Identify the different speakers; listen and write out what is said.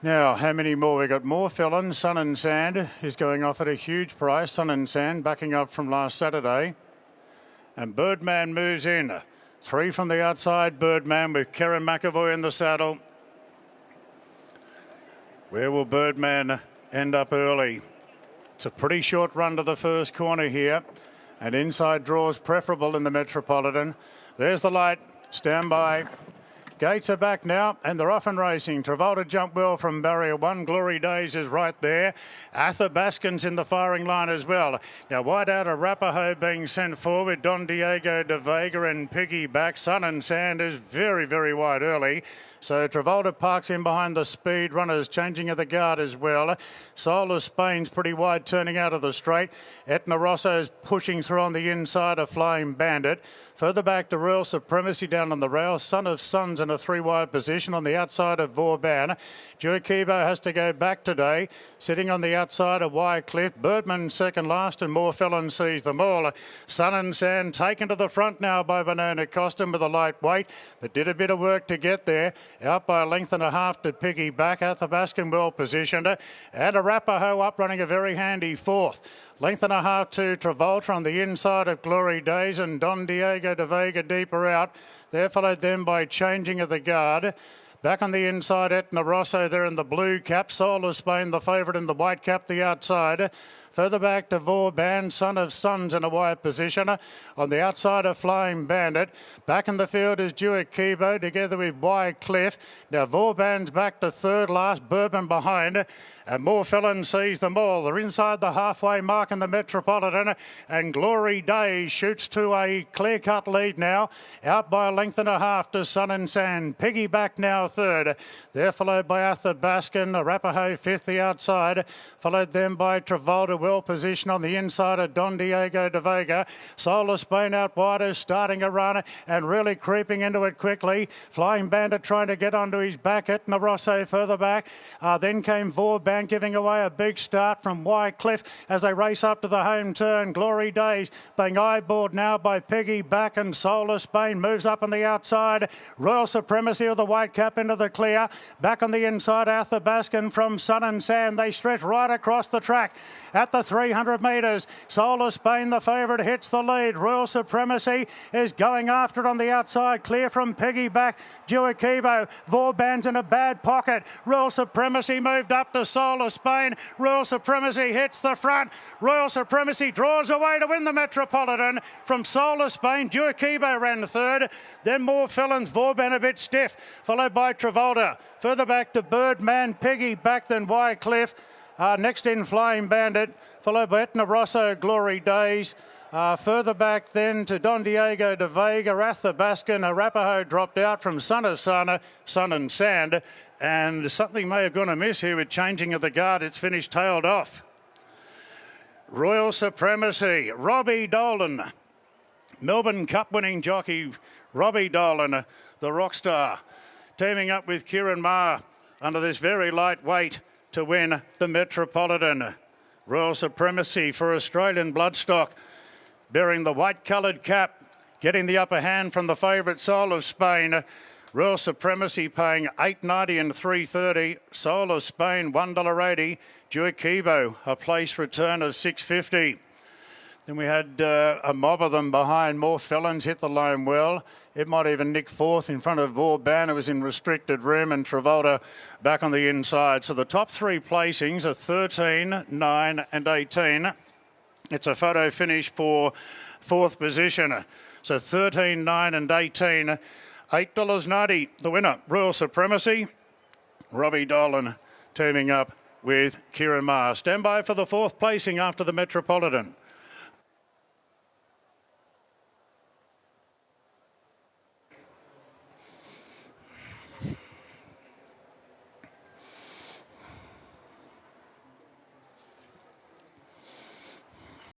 Speaker 1: Now, how many more? We've got more felons. Sun and Sand is going off at a huge price. Sun and Sand backing up from last Saturday. And Birdman moves in. 3 from the outside, Birdman with Kerrin McAvoy in the saddle. Where will Birdman end up early? It's a pretty short run to the first corner here. And inside draws preferable in the Metropolitan. There's the light. Stand by. Gates are back now, and they're off and racing. Travolta jumped well from barrier 1. Glory Days is right there. Athabascan's in the firing line as well. Now, wide out of Arapaho being sent forward. Don Diego de Vega and Piggyback. Sun and Sand is very, very wide early. So Travolta parks in behind the speed runners, changing of the guard as well. Soul of Spain's pretty wide, turning out of the straight. Etna Rosso's pushing through on the inside of Flying Bandit. Further back to Royal Supremacy down on the rail. Son of Suns in a 3-wide position on the outside of Vauban. Duakibo has to go back today, sitting on the outside of Wycliffe. Birdman second last, and More Felon sees them all. Sun and Sand taken to the front now by Banana Costume with a lightweight, but did a bit of work to get there. Out by a length and a half to Piggyback. Athabascan well positioned. And Arapaho up running a very handy 4th. Length and a half to Travolta on the inside of Glory Days, and Don Diego de Vega deeper out. They're followed then by Changing of the Guard. Back on the inside, Etna Rosso there in the blue cap. Soul of Spain, the favourite, in the white cap, the outside. Further back to Vauban, Son of Suns in a wide position. On the outside of Flying Bandit. Back in the field is Duakibo together with Wycliffe. Now Vauban's back to third last, Bourbon behind. And More Felon sees them all. They're inside the halfway mark in the Metropolitan. And Glory Days shoots to a clear-cut lead now. Out by a length and a half to Sun and Sand. Piggyback now third. They're followed by Athabascan. Arapaho fifth, the outside. Followed then by Travolta, well positioned on the inside of Don Diego de Vega. Soul of Spain out wider, starting a run and really creeping into it quickly. Flying Bandit trying to get onto his back. Etna Rosso further back. Then came Vauban, giving away a big start from Wycliffe as they race up to the home turn. Glory Days being eyeballed now by Piggyback, and Soul of Spain moves up on the outside. Royal Supremacy with the white cap into the clear. Back on the inside, Athabascan from Sun and Sand. They stretch right across the track at the 300 metres. Soul of Spain, the favourite, hits the lead. Royal Supremacy is going after it on the outside, clear from Piggyback. Duakibo, Vauban's in a bad pocket. Royal Supremacy moved up to Soul of Spain. Royal Supremacy hits the front. Royal Supremacy draws away to win the Metropolitan from Soul of Spain. Duakibo ran third. Then More Felons, Vauban a bit stiff, followed by Travolta. Further back to Birdman, Piggyback, then Wycliffe. Next in Flying Bandit, followed by Etna Rosso, Glory Days. Further back then to Don Diego de Vega, Athabascan. Arapaho dropped out from Son of Sun and Sand. And something may have gone amiss here with Changing of the Guard. It's finished tailed off. Royal Supremacy, Robbie Dolan. Melbourne Cup winning jockey Robbie Dolan, the rock star, teaming up with Kieran Maher under this very light weight to win the Metropolitan. Royal Supremacy for Australian bloodstock, bearing the white-coloured cap, getting the upper hand from the favourite Soul of Spain. Royal Supremacy paying $8.90 and $3.30. Soul of Spain $1.80. Duakibo a place return of $6.50. Then we had a mob of them behind. More Felons hit the line well. It might even nick fourth in front of Vauban, who was in restricted room, and Travolta back on the inside. So the top 3 placings are 13, 9 and 18. It's a photo finish for 4th position. So 13, 9 and 18. $8.90 the winner. Royal Supremacy. Robbie Dolan teaming up with Kieran Maher. Stand by for the 4th placing after the Metropolitan.